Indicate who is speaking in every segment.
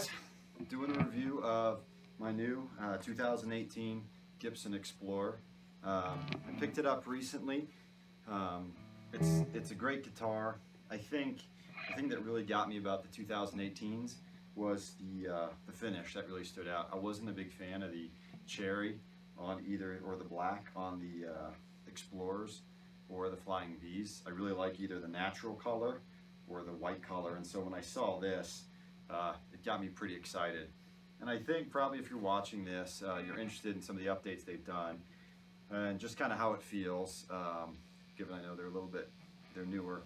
Speaker 1: guys, doing a review of my new 2018 Gibson Explorer. I picked it up recently. It's a great guitar. I think the thing that really got me about the 2018s was the finish that really stood out. I wasn't a big fan of the cherry on either, or the black on the Explorers or the Flying V's. I really like either the natural color or the white color, and so when I saw this, it got me pretty excited. And I think probably if you're watching this, you're interested in some of the updates they've done and just kind of how it feels, given I know they're newer.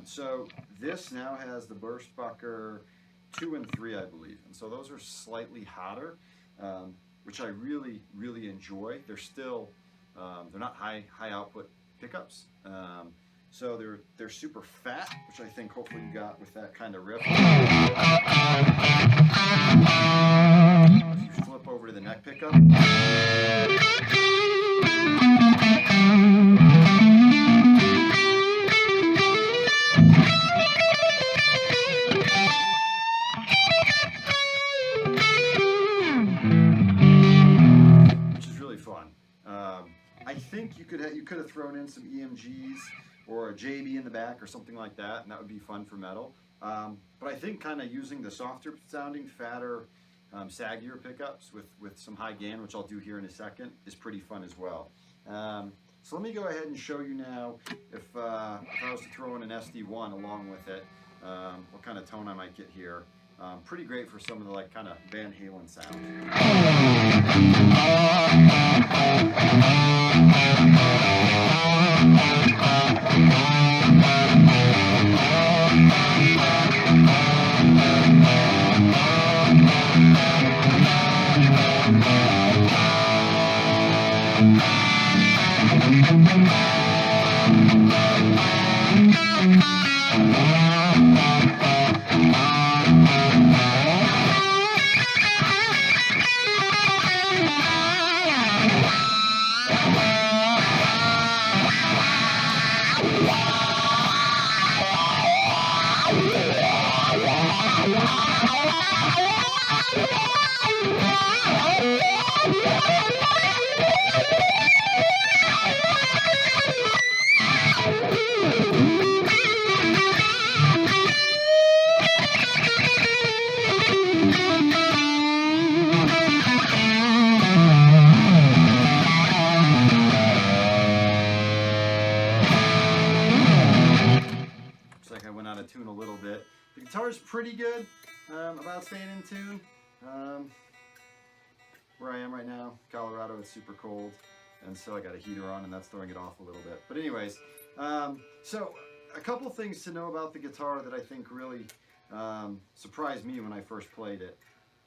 Speaker 1: So this now has the Burstbucker 2 and 3, I believe, and so those are slightly hotter, which I really enjoy. They're still they're not high output pickups, so they're super fat, which I think hopefully you got with that kind of riff. If you flip over to the neck pickup, which is really fun. I think you could have thrown in some EMGs or a JB in the back or something like that, and that would be fun for metal. But I think kind of using the softer sounding, fatter, saggier pickups with some high gain, which I'll do here in a second, is pretty fun as well. So let me go ahead and show you now if I was to throw in an SD1 along with it, what kind of tone I might get here. Pretty great for some of the kind of Van Halen sound. Out of tune a little bit. The guitar is pretty good, about staying in tune. Where I am right now, Colorado, it's super cold, and so I got a heater on, and that's throwing it off a little bit. But anyways, so a couple things to know about the guitar that I think really surprised me when I first played it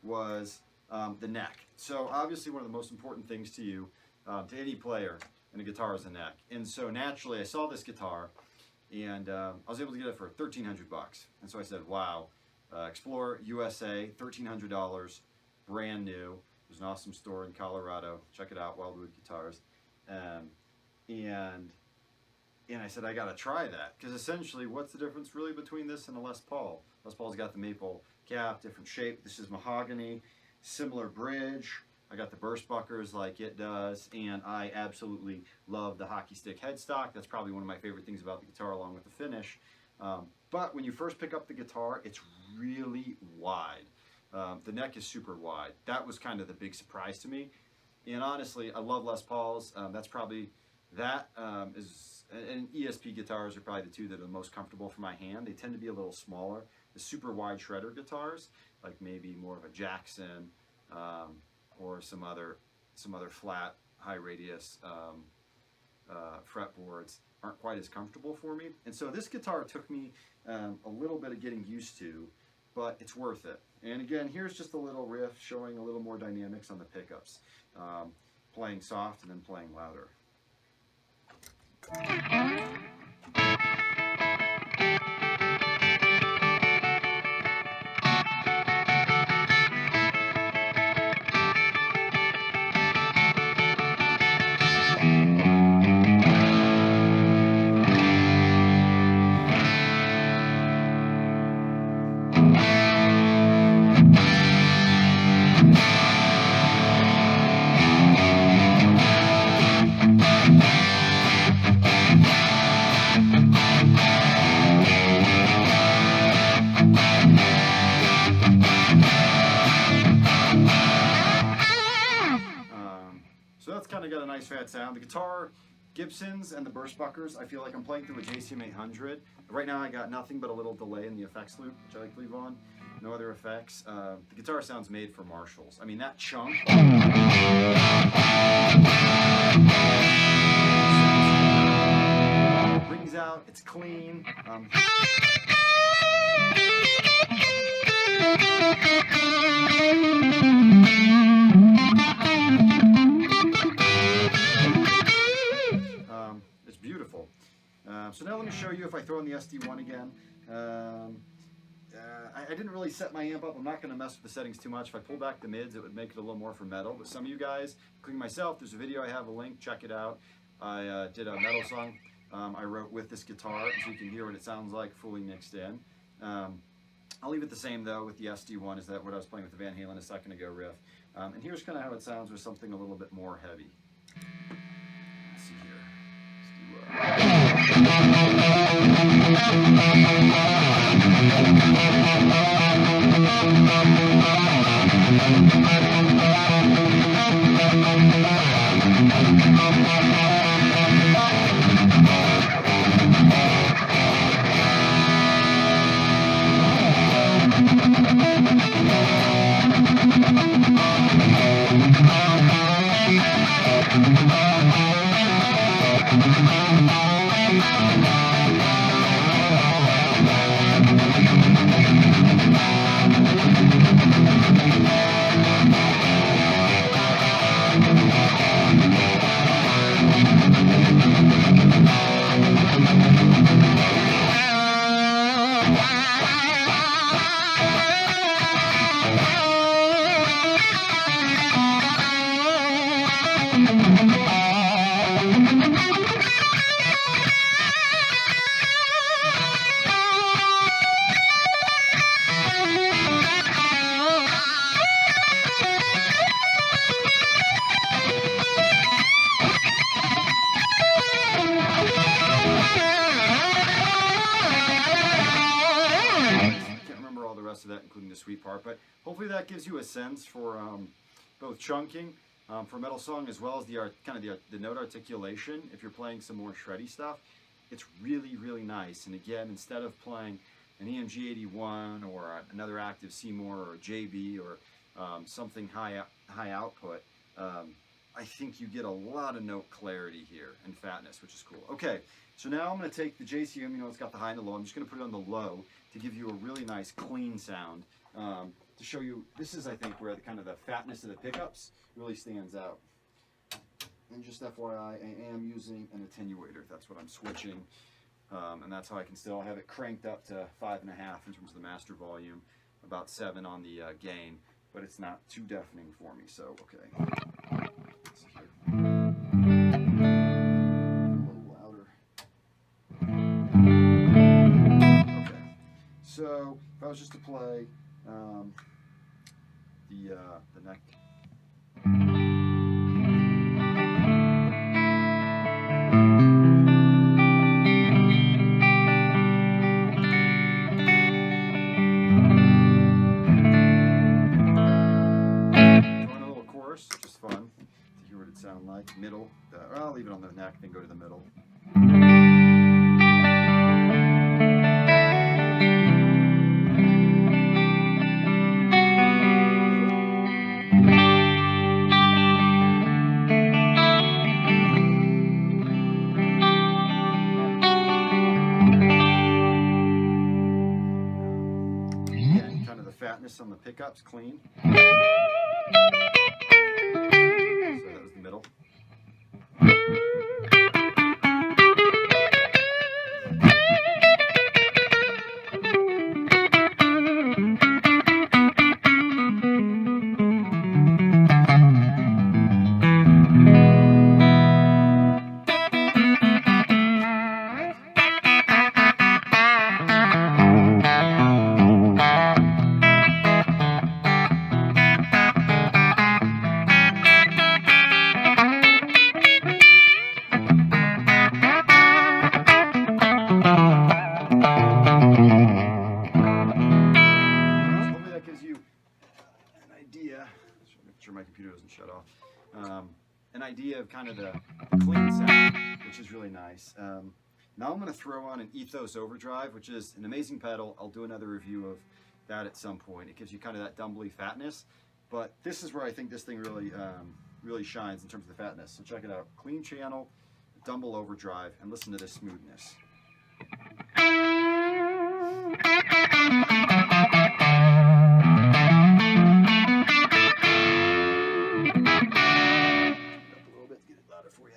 Speaker 1: was the neck. So obviously one of the most important things to you, to any player in a guitar, is the neck. And so naturally I saw this guitar, and I was able to get it for $1,300 bucks. And so I said, wow, Explorer USA, $1,300, brand new. There's an awesome store in Colorado. Check it out, Wildwood Guitars. And I said, I gotta try that, because essentially, what's the difference really between this and a Les Paul? Les Paul's got the maple cap, different shape. This is mahogany, similar bridge. I got the Burstbuckers like it does, and I absolutely love the hockey stick headstock. That's probably one of my favorite things about the guitar, along with the finish. But when you first pick up the guitar, it's really wide. The neck is super wide. That was kind of the big surprise to me. And honestly, I love Les Pauls. That's probably, and ESP guitars are probably the two that are the most comfortable for my hand. They tend to be a little smaller. The super wide shredder guitars, like maybe more of a Jackson, or some other flat, high radius fretboards, aren't quite as comfortable for me. And so this guitar took me a little bit of getting used to, but it's worth it. And again, here's just a little riff showing a little more dynamics on the pickups, playing soft and then playing louder. nice fat sound. The guitar, Gibsons and the Burstbuckers, I feel like I'm playing through a JCM 800. Right now I got nothing but a little delay in the effects loop, which I like to leave on. No other effects. The guitar sounds made for Marshalls. I mean, that chunk. Brings out, it's clean. It's beautiful. So now let me show you if I throw in the SD1 again. I didn't really set my amp up. I'm not going to mess with the settings too much. If I pull back the mids, it would make it a little more for metal. But some of you guys, including myself, there's a video I have a link. Check it out. I did a metal song I wrote with this guitar, so you can hear what it sounds like fully mixed in. I'll leave it the same though with the SD1. Is that what I was playing with the Van Halen a second ago riff? And here's kind of how it sounds with something a little bit more heavy. Let's see here. Of that, including the sweet part, but hopefully that gives you a sense for both chunking for a metal song, as well as the note articulation. If you're playing some more shreddy stuff, it's really nice. And again, instead of playing an EMG 81 or another active Seymour or a JB or something high output, I think you get a lot of note clarity here and fatness, which is cool. Okay, so now I'm going to take the JCM, it's got the high and the low. I'm just going to put it on the low to give you a really nice clean sound, to show you. This is, I think, where the fatness of the pickups really stands out. And just FYI, I am using an attenuator. That's what I'm switching, and that's how I can still have it cranked up to 5.5 in terms of the master volume, about 7 on the gain, but it's not too deafening for me. So okay, let's see here. So if I was just to play the neck. Going a little chorus, just fun to hear what it sounds like. Middle, I'll leave it on the neck, then go to the middle. Fatness on the pickups, clean. So that was the middle. an idea of kind of the clean sound, which is really nice. Now I'm going to throw on an Ethos Overdrive, which is an amazing pedal. I'll do another review of that at some point. It gives you kind of that dumbly fatness, but this is where I think this thing really really shines in terms of the fatness. So check it out. Clean channel, Dumble Overdrive, and listen to this smoothness. Up a little bit, get it louder for you.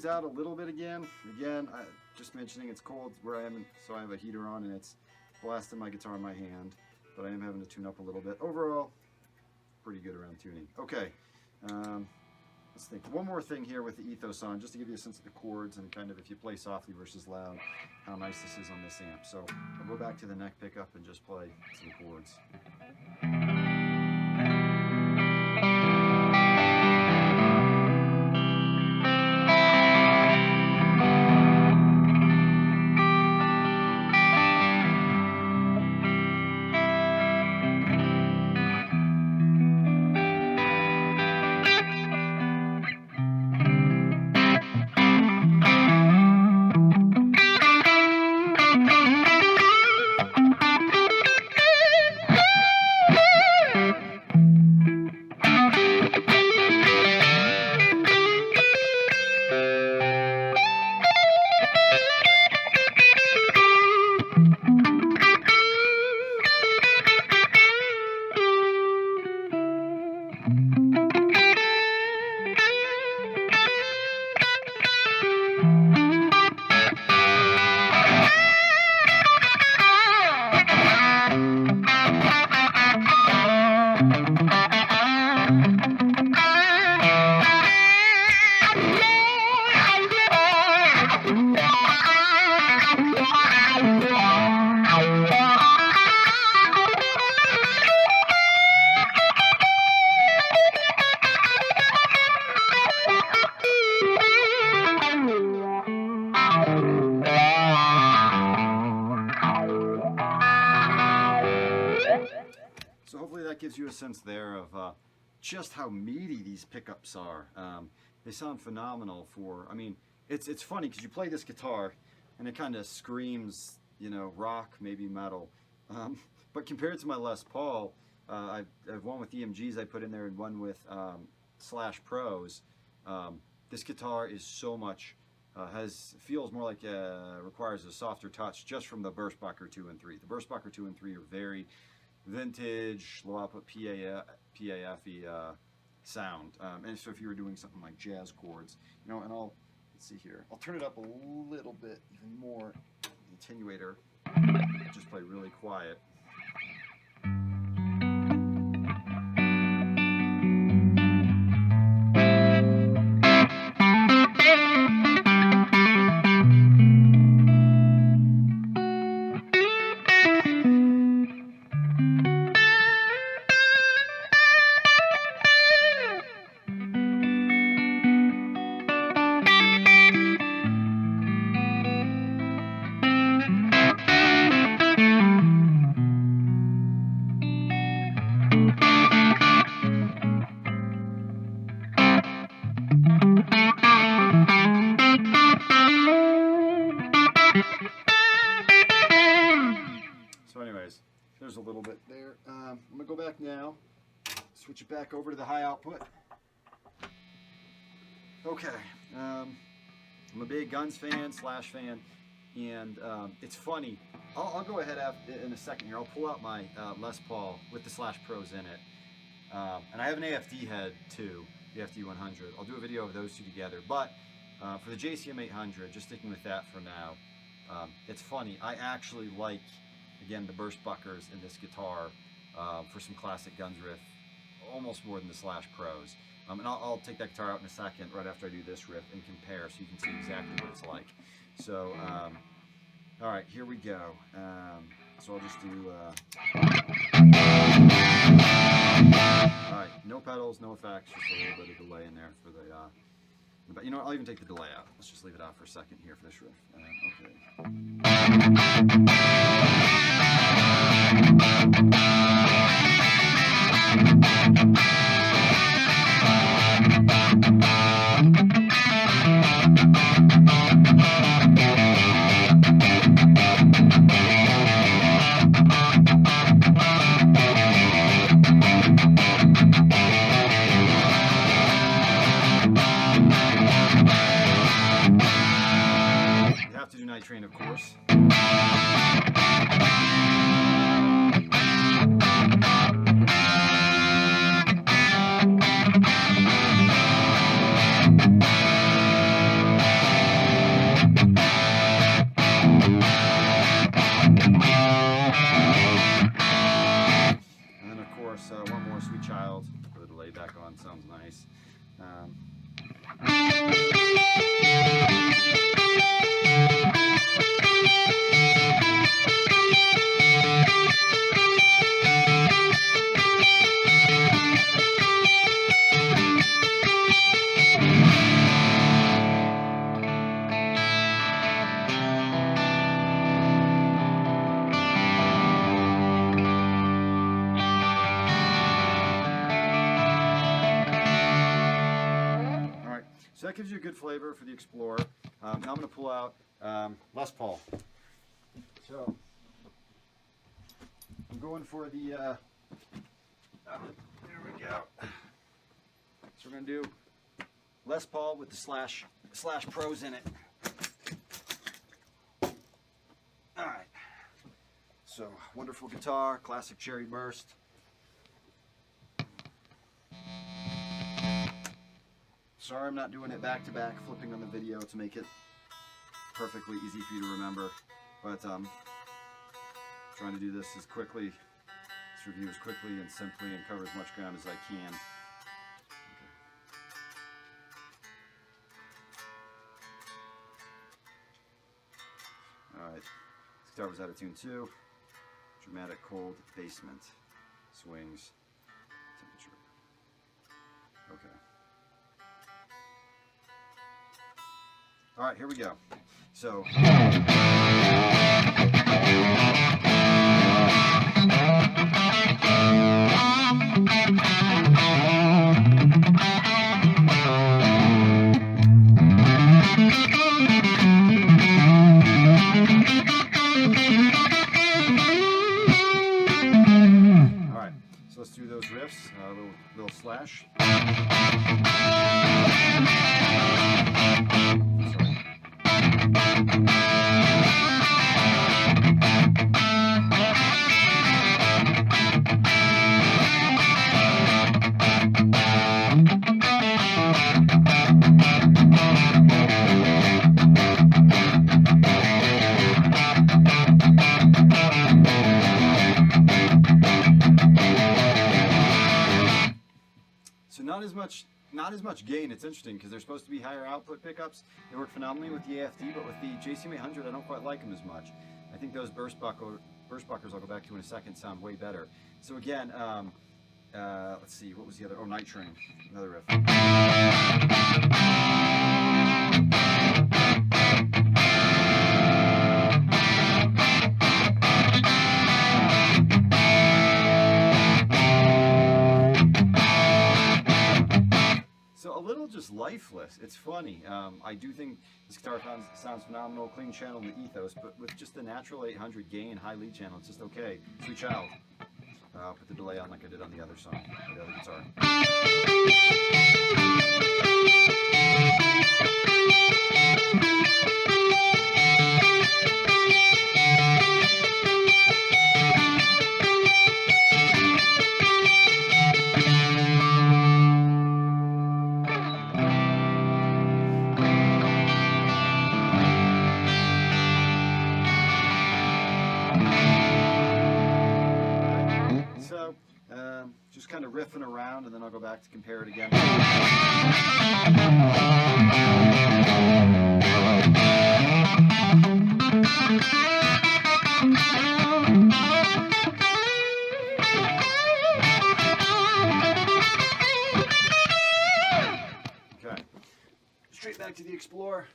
Speaker 1: Out a little bit again, I just mentioning it's cold where I am, so I have a heater on and it's blasting my guitar in my hand, but I am having to tune up a little bit. Overall, pretty good around tuning. Okay, let's think. One more thing here with the Ethos on, just to give you a sense of the chords and kind of if you play softly versus loud, how nice this is on this amp. So I'll go back to the neck pickup and just play some chords. So hopefully that gives you a sense there of just how meaty these pickups are. They sound phenomenal for, I mean, it's funny because you play this guitar and it kind of screams, you know, rock, maybe metal. But compared to my Les Paul, I've one with EMGs I put in there and one with Slash Pros. This guitar is so much, feels more like requires a softer touch just from the Burstbucker 2 and 3. The Burstbucker 2 and 3 are very vintage, low output PAF-y sound. And so if you were doing something like jazz chords, you know, and let's see here, I'll turn it up a little bit even more, the attenuator, just play really quiet. there's a little bit there. I'm gonna go back now, switch it back over to the high output. Okay, I'm a big Guns fan, Slash fan, and it's funny. I'll go ahead in a second here. I'll pull out my Les Paul with the Slash Pros in it, and I have an AFD head too, the AFD 100. I'll do a video of those two together, but for the JCM 800, just sticking with that for now. It's funny. I actually like, again, the Burstbuckers in this guitar for some classic Guns riff, almost more than the Slash Pros. And I'll take that guitar out in a second, right after I do this riff, and compare so you can see exactly what it's like. So, all right, here we go. So I'll just do, all right, no pedals, no effects, just a little bit of delay in there for the, but you know what, I'll even take the delay out. Let's just leave it out for a second here for this riff. You have to do Night Train, of course. One more, Sweet Child. Put the delay back on, sounds nice. So that gives you a good flavor for the Explorer. Now I'm going to pull out Les Paul. So I'm going for the, there we go. So we're going to do Les Paul with the Slash Pros in it. All right. So wonderful guitar, classic cherry burst. Sorry I'm not doing it back to back, flipping on the video to make it perfectly easy for you to remember, but trying to do this review as quickly and simply and cover as much ground as I can. Okay. Alright, this guitar was out of tune too. Dramatic cold basement swings temperature. Okay. All right, here we go. So. All right, so let's do those riffs, little Slash. So not as much gain. It's interesting because they're supposed to be higher output pickups. They work phenomenally with the AFD, but with the JCM 800, I don't quite like them as much. I think those Burstbuckers I'll go back to in a second sound way better. So again, let's see, what was the other? Oh, Night Train, another riff. lifeless. It's funny. I do think this guitar sounds phenomenal, clean channel in the Ethos, but with just the natural 800 gain, high lead channel, it's just okay. Sweet Child. I'll put the delay on like I did on the other song, the other guitar. Just kind of riffing around, and then I'll go back to compare it again. Okay, straight back to the Explorer.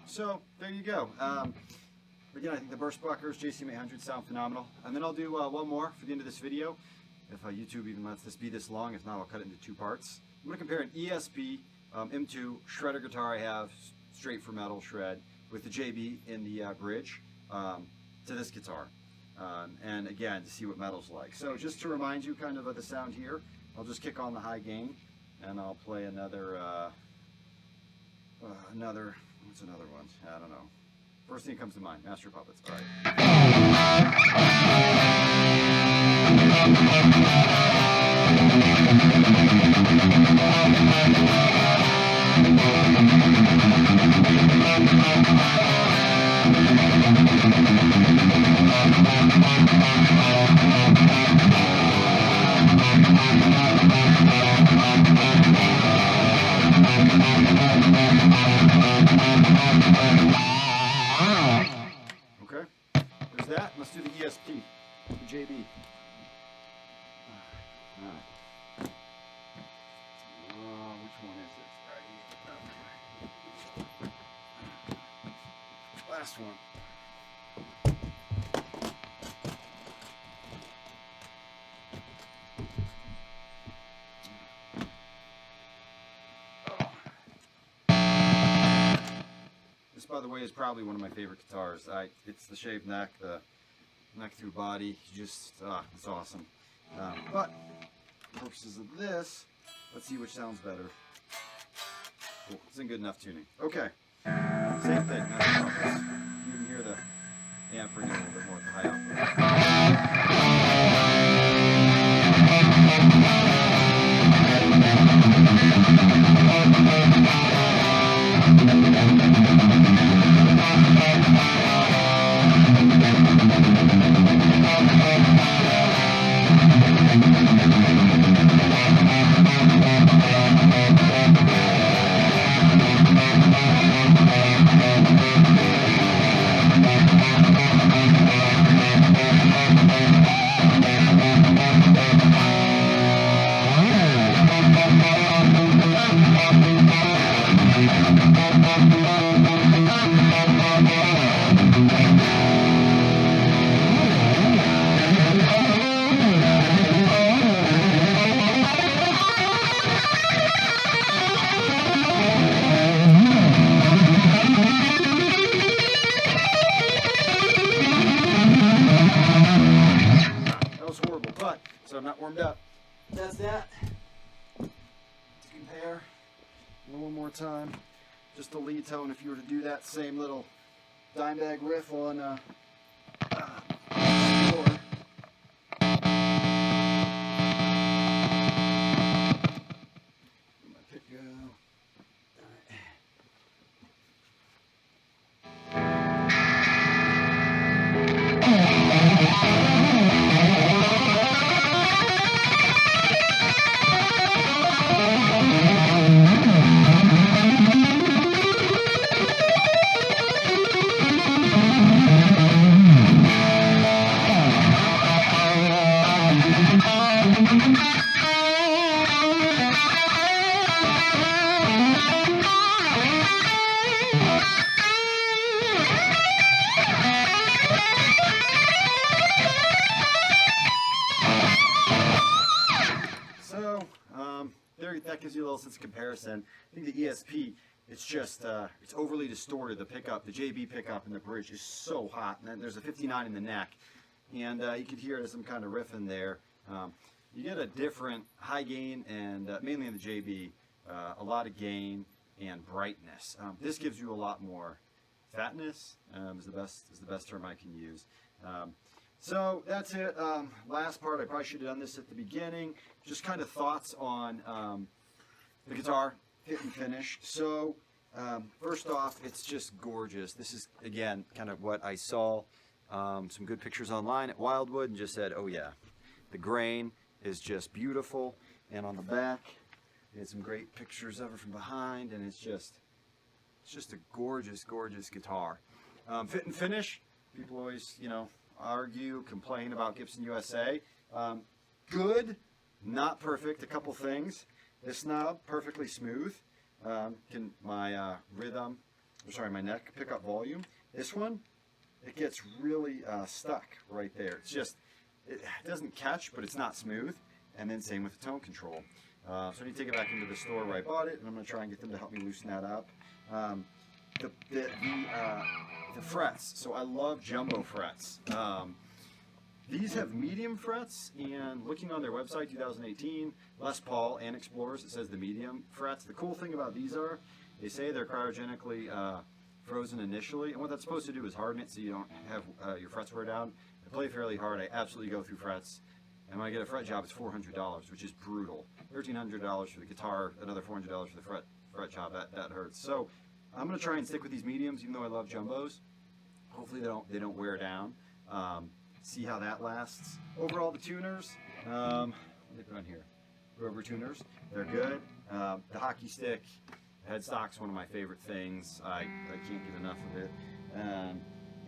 Speaker 1: So there you go. Again, I think the Burstbuckers, JCM 800 sound phenomenal. And then I'll do one more for the end of this video, if YouTube even lets this be this long. If not, I'll cut it into 2 parts. I'm going to compare an ESP M-II shredder guitar I have, straight for metal shred, with the JB in the bridge to this guitar. And again, to see what metal's like. So just to remind you kind of the sound here, I'll just kick on the high gain, and I'll play another, what's another one? I don't know. First thing that comes to mind, Master Puppets. All okay, there's that. Let's do the ESP, the JB. Alright. Which one is it? Right. Last one. This, by the way, is probably one of my favorite guitars. It's the shaved neck, the neck through body. Just, it's awesome. But for purposes of this, let's see which sounds better. Cool. It's in good enough tuning. Okay. Same thing. You can hear the amp ringing a little bit more at the high I'm not warmed up. That's that. To compare one more time, just the lead tone. If you were to do that same little dime bag riff on Explorer. My pick go. All right. that gives you a little sense of comparison. I think the ESP, it's just, it's overly distorted. The pickup, the JB pickup in the bridge is so hot. And then there's a 59 in the neck. And you can hear some kind of riff in there. You get a different high gain and mainly in the JB, a lot of gain and brightness. This gives you a lot more fatness, is the best term I can use. So that's it. Last part, I probably should have done this at the beginning. Just kind of thoughts on the guitar, fit and finish. So first off, it's just gorgeous. This is, again, kind of what I saw, some good pictures online at Wildwood, and just said, oh yeah, the grain is just beautiful. And on the back, they had some great pictures of it from behind, and it's just a gorgeous, gorgeous guitar. Fit and finish, people always, you know, argue, complain about Gibson USA. Good, not perfect, a couple things. This knob, perfectly smooth. Can my my neck pick up volume. This one, it gets really stuck right there. It's just, it doesn't catch, but it's not smooth. And then same with the tone control. So I need to take it back into the store where I bought it, and I'm going to try and get them to help me loosen that up. The frets, so I love jumbo frets. These have medium frets, and looking on their website, 2018, Les Paul and Explorers, it says the medium frets. The cool thing about these are, they say they're cryogenically frozen initially, and what that's supposed to do is harden it so you don't have your frets wear down. I play fairly hard, I absolutely go through frets, and when I get a fret job, it's $400, which is brutal. $1,300 for the guitar, another $400 for the fret job, that hurts. So I'm going to try and stick with these mediums, even though I love jumbos. Hopefully they don't wear down. See how that lasts. Overall, the tuners, what did they put on here? Rubber tuners, they're good. The hockey stick, headstock's one of my favorite things. I can't get enough of it.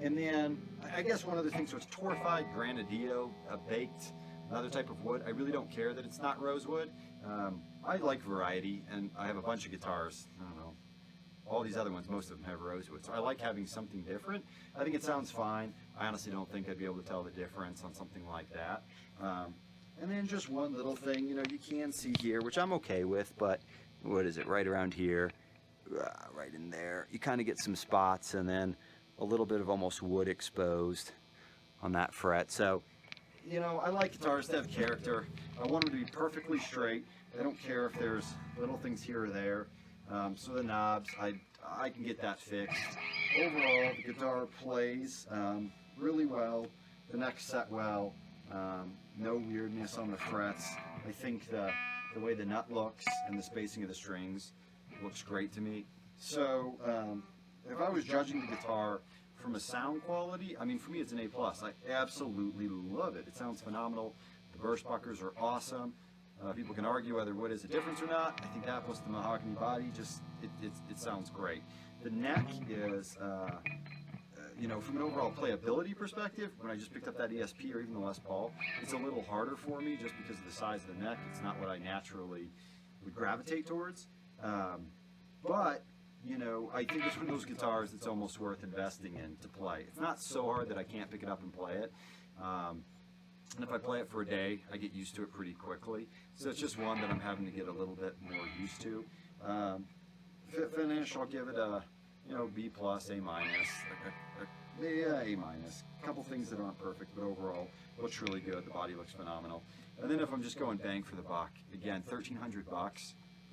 Speaker 1: And then, I guess one other thing, so it's Torrefied Granadillo, baked, another type of wood. I really don't care that it's not rosewood. I like variety, and I have a bunch of guitars. I don't know. All these other ones, most of them have rosewood. So I like having something different. I think it sounds fine. I honestly don't think I'd be able to tell the difference on something like that. And then just one little thing, you know, you can see here, which I'm okay with, but what is it, right around here, right in there. You kind of get some spots and then a little bit of almost wood exposed on that fret. So, you know, I like guitars to have character. I want them to be perfectly straight. I don't care if there's little things here or there. So the knobs, I can get that fixed. Overall, the guitar plays really well. The neck's set well. No weirdness on the frets. I think the way the nut looks and the spacing of the strings looks great to me. So if I was judging the guitar from a sound quality, I mean, for me it's an A+. I absolutely love it. It sounds phenomenal. The Burstbuckers are awesome. People can argue whether wood is a difference or not. I think that plus the mahogany body, just it sounds great. The neck is, you know, from an overall playability perspective, when I just picked up that ESP or even the Les Paul, it's a little harder for me just because of the size of the neck. It's not what I naturally would gravitate towards. But, you know, I think it's one of those guitars that's almost worth investing in to play. It's not so hard that I can't pick it up and play it. And if I play it for a day, I get used to it pretty quickly. So it's just one that I'm having to get a little bit more used to. Fit finish, I'll give it a, you know, B+, A-, A-. A couple things that aren't perfect, but overall looks really good. The body looks phenomenal. And then if I'm just going bang for the buck, again, $1,300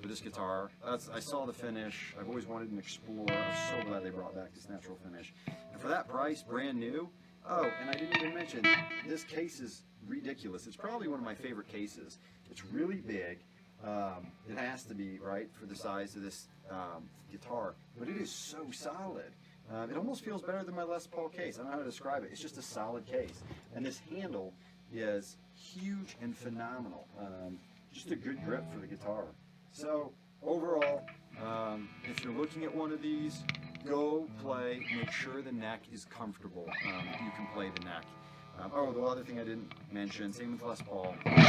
Speaker 1: for this guitar. I saw the finish. I've always wanted an Explorer. I'm so glad they brought back this natural finish. And for that price, brand new. Oh, and I didn't even mention, this case is ridiculous. It's probably one of my favorite cases. It's really big. It has to be, right, for the size of this guitar. But it is so solid. It almost feels better than my Les Paul case. I don't know how to describe it. It's just a solid case. And this handle is huge and phenomenal. Just a good grip for the guitar. So, overall, if you're looking at one of these, go play, make sure the neck is comfortable. You can play the neck. Oh, the other thing I didn't mention, same with Les Paul. You know,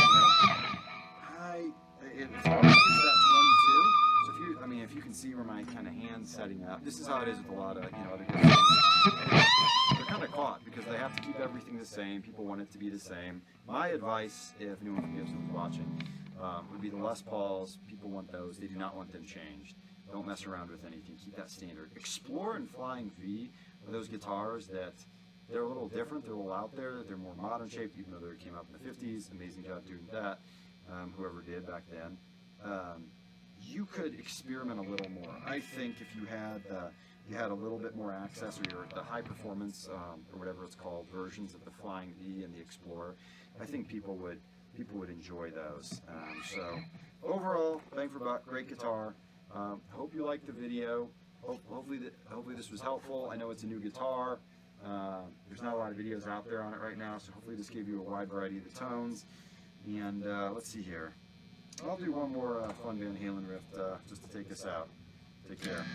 Speaker 1: it's hard to get to that 22. So if you can see where my kind of hand's setting up, this is how it is with a lot of, you know, other Gibsons. They're kind of caught because they have to keep everything the same. People want it to be the same. My advice, if anyone from Gibson is watching, would be the Les Pauls. People want those. They do not want them changed. Don't mess around with anything. Keep that standard. Explorer and Flying V are those guitars that they're a little different. They're a little out there. They're more modern shaped, even though they came out in the 50s. Amazing job doing that, whoever did back then. You could experiment a little more. I think if you had a little bit more access, or the high performance or whatever it's called versions of the Flying V and the Explorer, I think people would enjoy those. So overall, bang for buck, great guitar. Hope you liked the video. Hopefully this was helpful. I know it's a new guitar. There's not a lot of videos out there on it right now, so hopefully this gave you a wide variety of the tones. And let's see here. I'll do one more fun Van Halen riff just to take us out. Take care.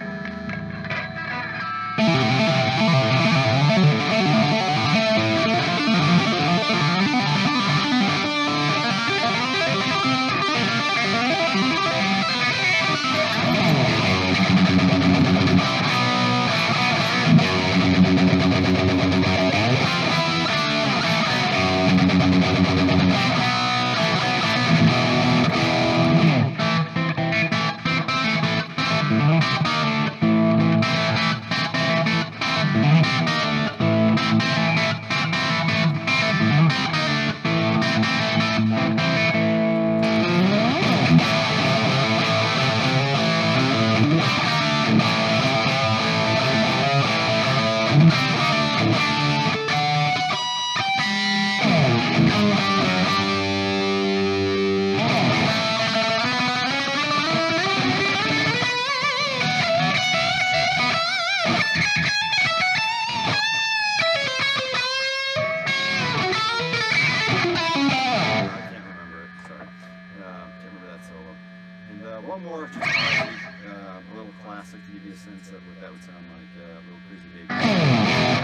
Speaker 1: One more, just a little classic to give you a sense of what that would sound like, a little Crazy Baby.